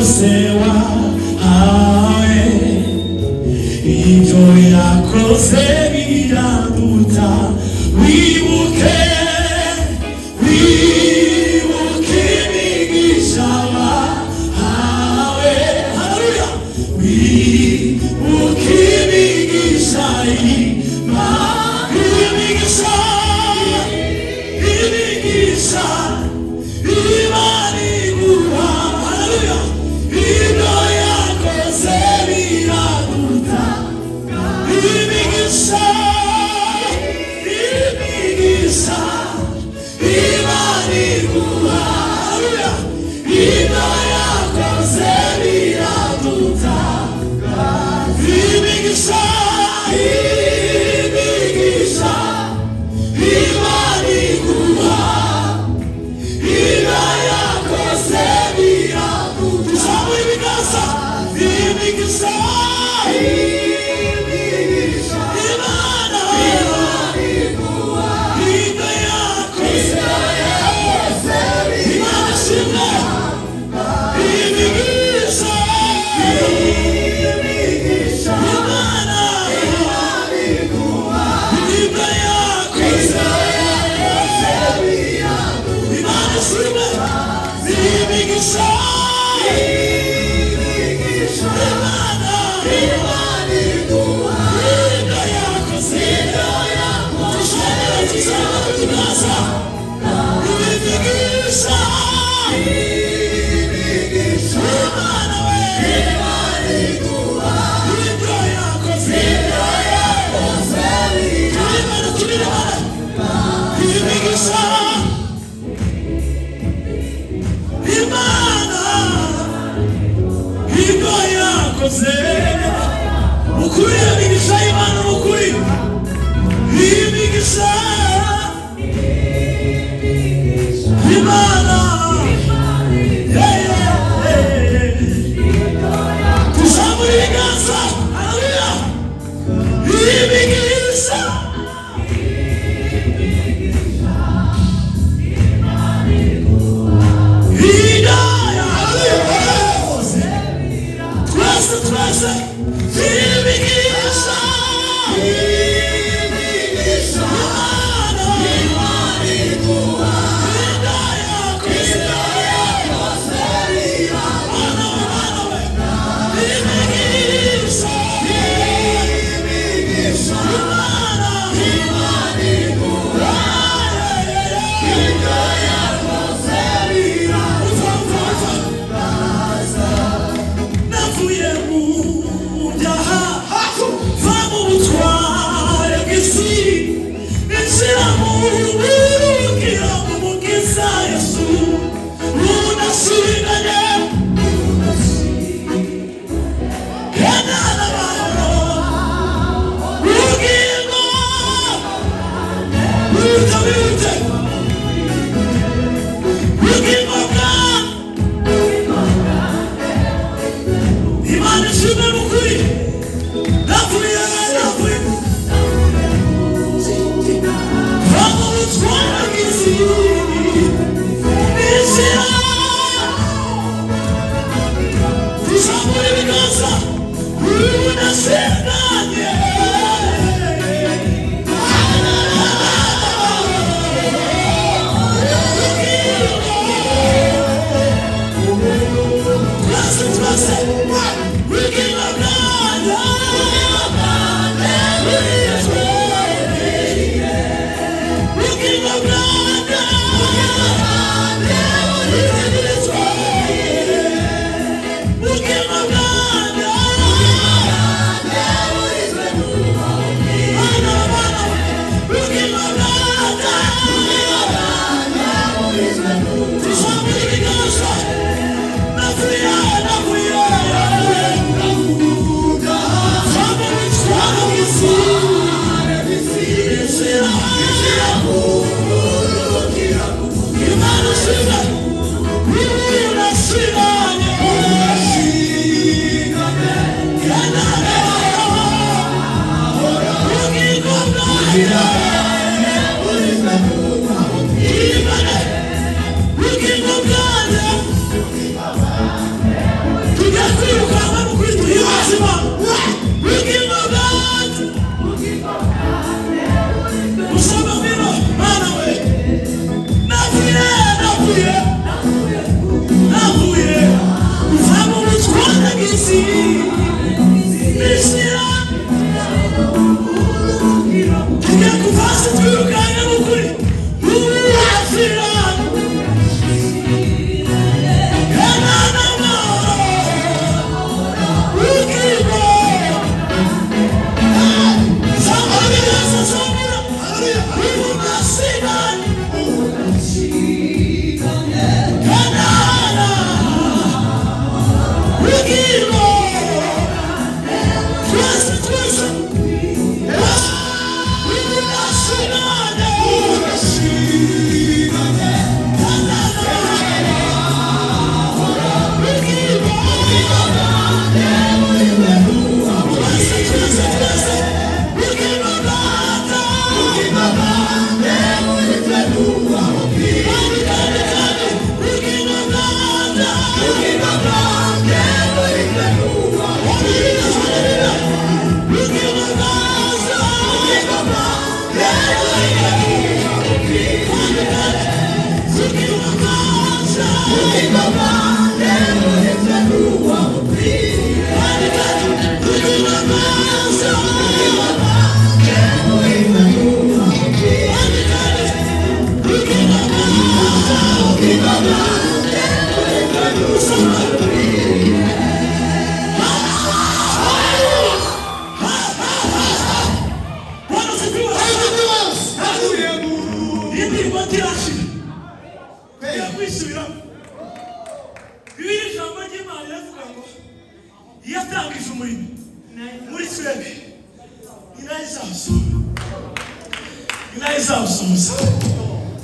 Sewa awe Ibyo yakoze biraduta Wibuke imigisha wahawe Haleluya Wibuke imigisha imigisha Imani guha Haleluya Ibyo yakoze biraduta imigisha Imani guha Haleluya Ibyo yakoze biraduta imigisha Imani guha Ibyo yakoze biraduta imigisha Imana Ibyo yakoze Imana shimwe imigisha Imana Ibyo yakoze Imana shimwe imigisha Ukuri imigisha Imana ukuri imigisha Imana tuzamura ibiganza haleluya imigisha hidaya haleluya twese imigisha Yeah.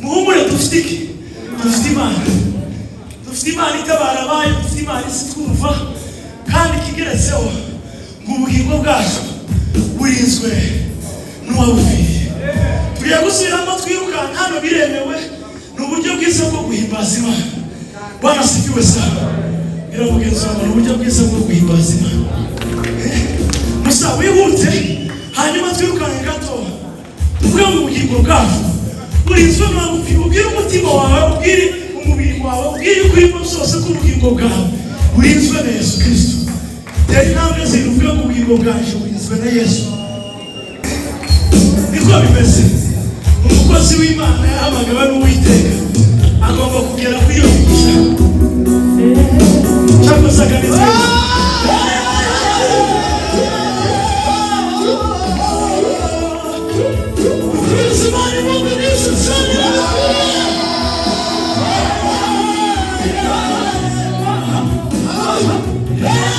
muhumure dufite imana itabara abayo, dufite imana isi twumva kandi kigeretseho ngo ubugingo bwacu burinzwe n'uwabupfiriye. Tugiye gusubiramo twirukanka hano biremewe, ni uburyo bwiza bwo guhimbaza Imana. Bwana asifiwe sana. Biramugenza abantu uburyo bwiza bwo guhimbaza Imana. Musa wihute hanyuma twirukanka gato. Tuvuge mu bugingo bwacu burinzwe n'uwabupfiriye. Ubwire umutima wawe, ubwire umubiri wawe, ubwire ukuri byose ko ubugingo bwawe burinzwe na Yesu Kristo. Tera intambwe zivuga ngo ubugingo bwacu burinzwe na Yesu. Niko bimeze. Umukozi w'Imana yahamagawe n'Uwiteka agomba kugera kuri iyo migisha. Cyangwa se aganizwe Yeah.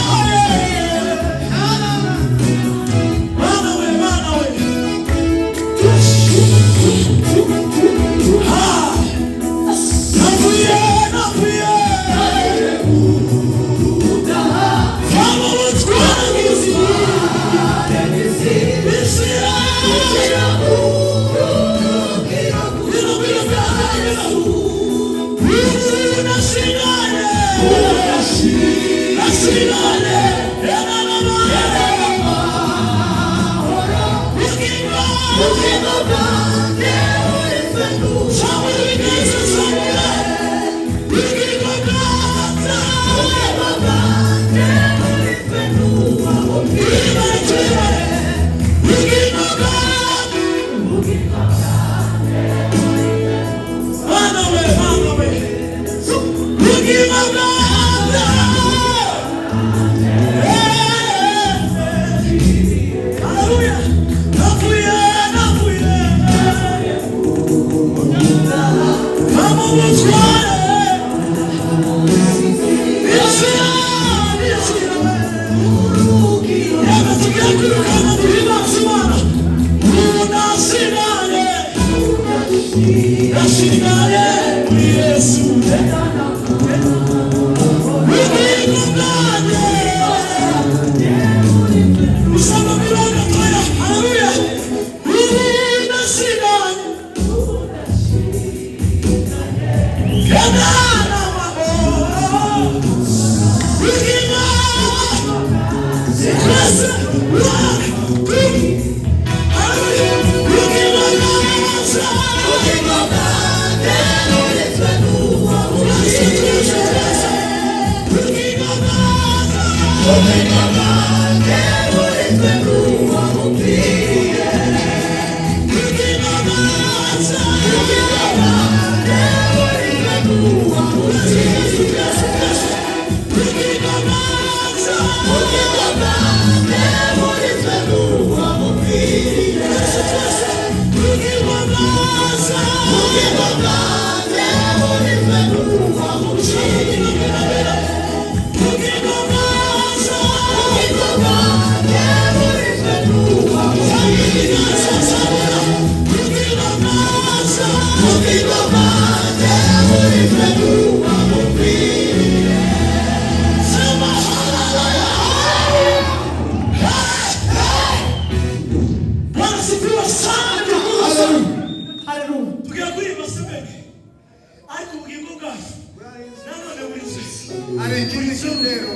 ikindi rero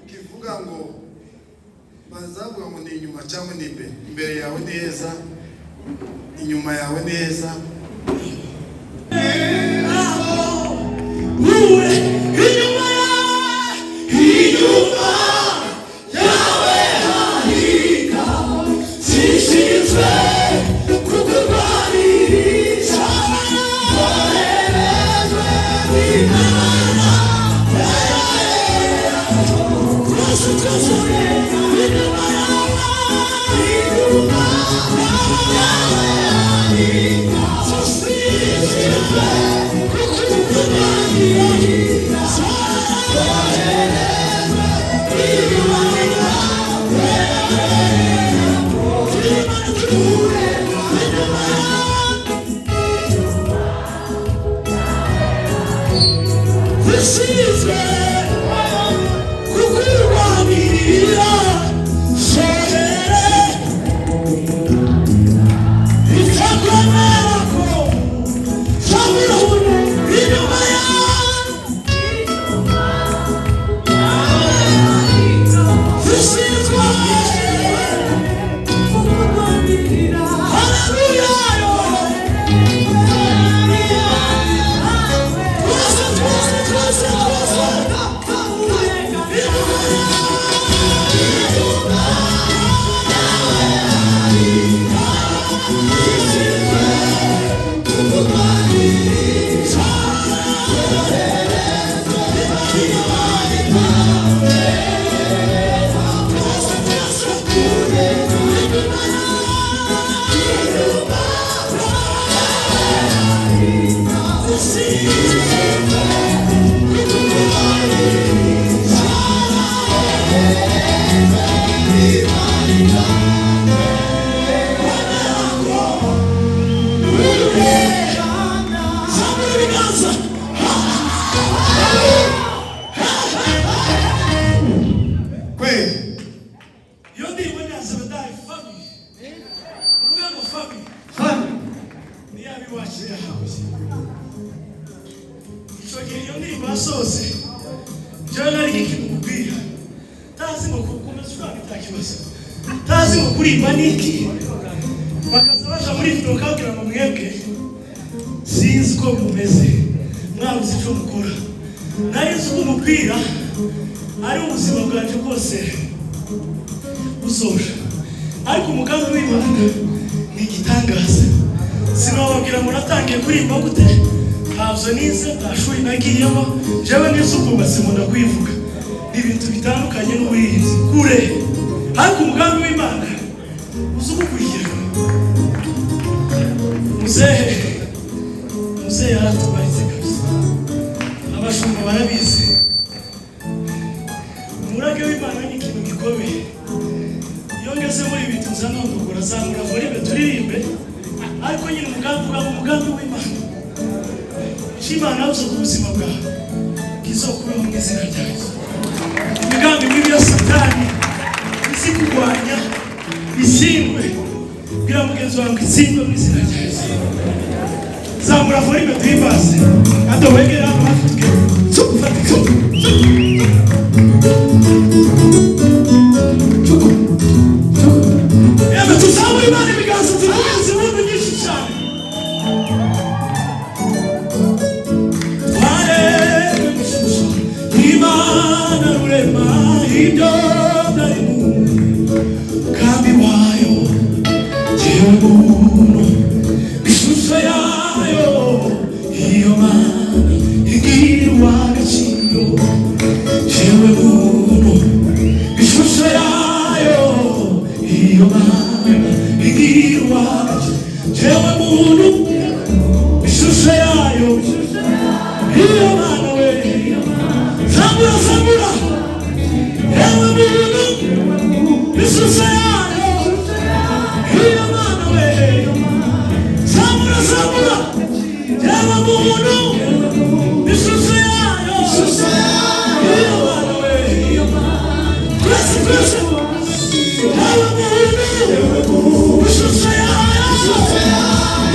kivuga ngo bazavuga ngo ni inyuma cyangwa ni imbere. Imbere yawe neza, inyuma yawe neza.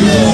Yeah.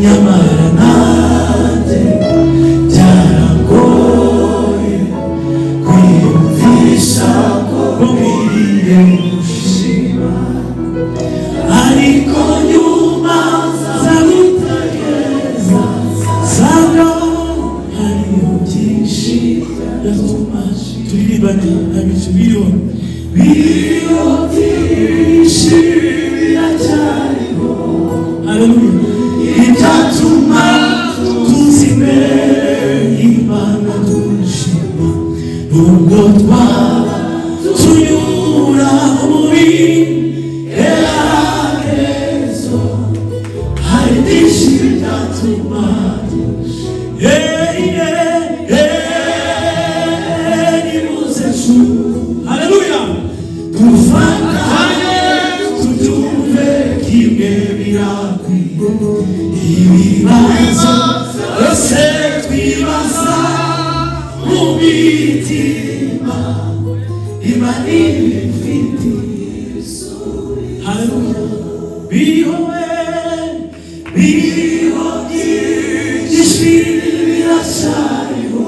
nyamara nanjye byaragoye kwiyumvisha ko nkwiriye gushima, ariko nyuma nzagutegereza nsanga hariyo byinshi byatumaje. Turirimbane abicu biriho byinshi biracyariho. Haleluya. Ibyatuma tuza imbere y'Imana dushima, nubwo twaba tunyura mu bigeragezo, hari byinshi byatuma nimuze haleluya dufatanye tubyumve kimwe birakwiye. Ibibazo byose twibaza mu mitima, Imana ibifite ibisubizo. Haleluya. Biriho byinshi biracyariho,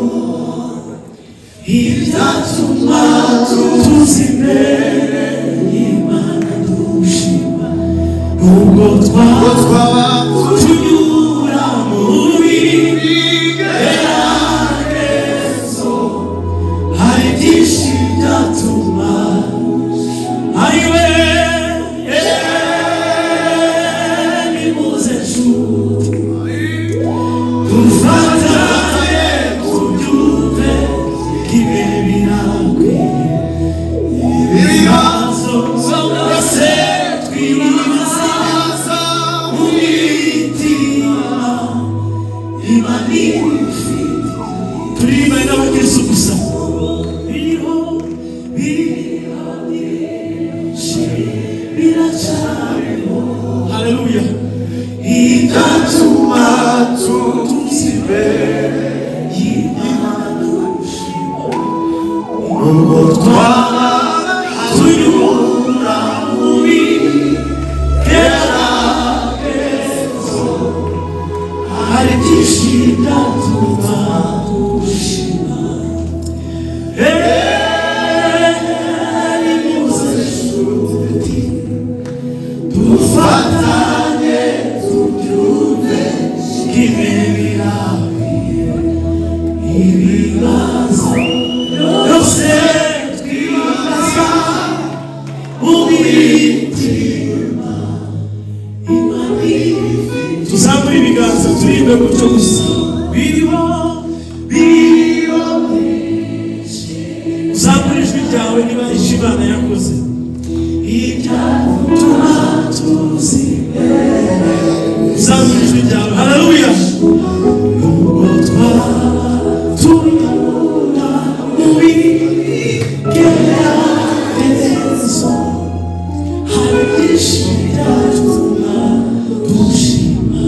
ibyatuma tuza imbere y'Imana dushima, nubwo twaba tunyura mu bigeragezo, hari byinshi byatuma nimuze nshuti dufatanye tubyumve kimwe birakwiye. Ibibazo byose twibaza mu mitima, Imana ibifite. Turirimba n'abakristo gusa. Biriho byinshi biracyariho. Haleluya. Ibyatuma tuza imbere y'Imana dushima, nubwo twaba tunyura mu bigeragezo, hari byinshi byatuma dushima. Nimuze nshuti dufatanye tubyumve kimwe birakwiye. Ibibazo byose twibaza mu mitima, Imana ibifite. Tuzamure ibiganza turirimbe gutyo gusa. Biriho byinshi. Uzamure ijwi ryawe niba ari icyo Imana yakoze. Ibyatuma tuza imbere. Uzamure ijwi ryawe. Haleluya. Nubwo twaba tunyura mu bigeragezo, hari byinshi byatuma dushima.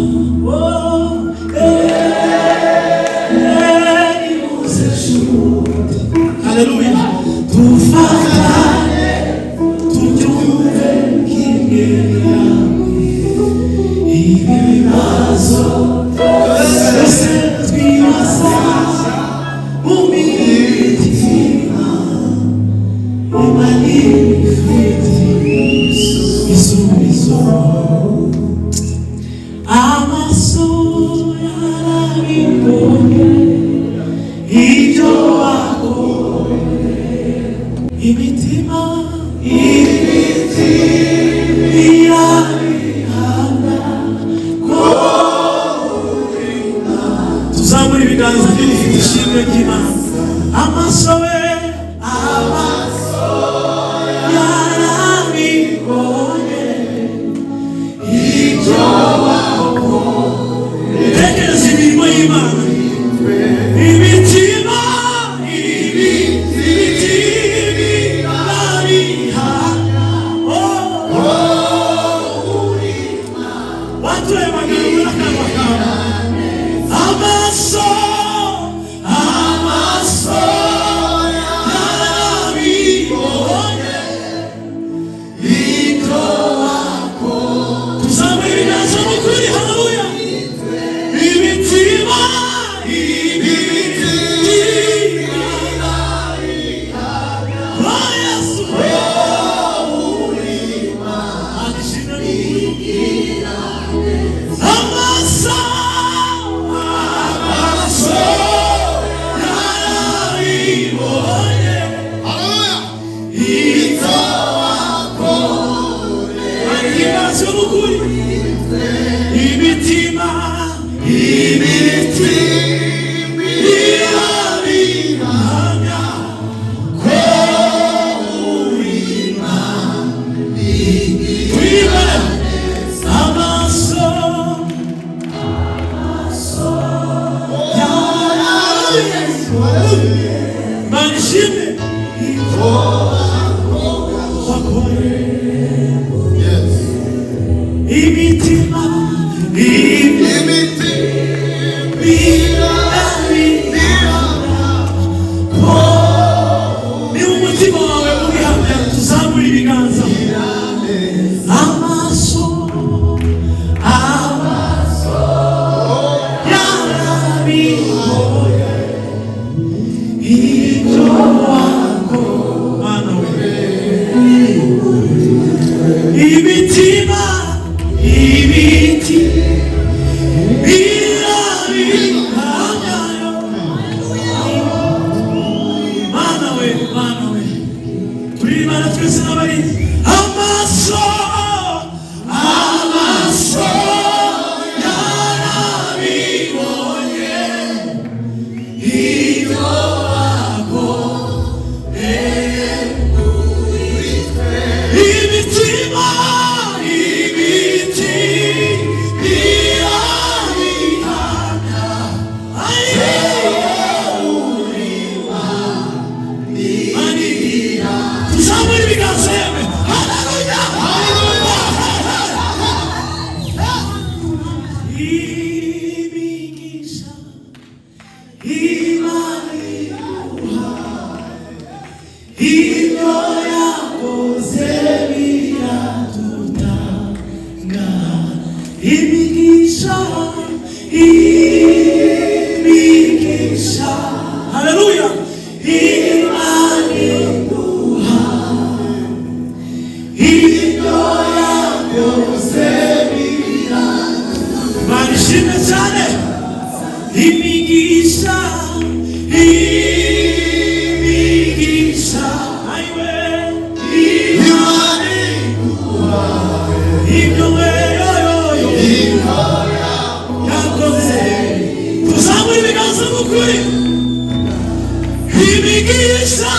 Nimuze nshuti. Haleluya. Dufatanye tubyumve kimwe birakwiye. Ibibazo byose twibaza mu mitima, Imana ibifite ibisubizo. Amaso yarabibonye ibyo wakoze, imitima irabihamya ko uri. Tuzamure ibiganza by'ufite ishimwe ry'Imana. Amaso yarabibonye ibyo wakoze. Tekereza imirimo y'Imana. Imitima irabihamya waturebaga n'akanwa kawe. Amaso manishime wakore imitima ni umutima wawe ubihamya tuzamura ibiganza amaso yarabibonye ibyo wako mana we imitima birabihamyayo mana we turibana twese n'abari amaso yarabibonye ibyo wakoreye muri twe imitima birabihamya tuzamura ibiganza yewe haleluya imigisha imana ibyo yakoze biratutanga imigisha haleluya imana iduha ibyo yakoze biratutanga barishime cyane imigisha aiwe imana iduha ibyo weyoyoyo yakoze tuzamura ibiganza mukuri imigisha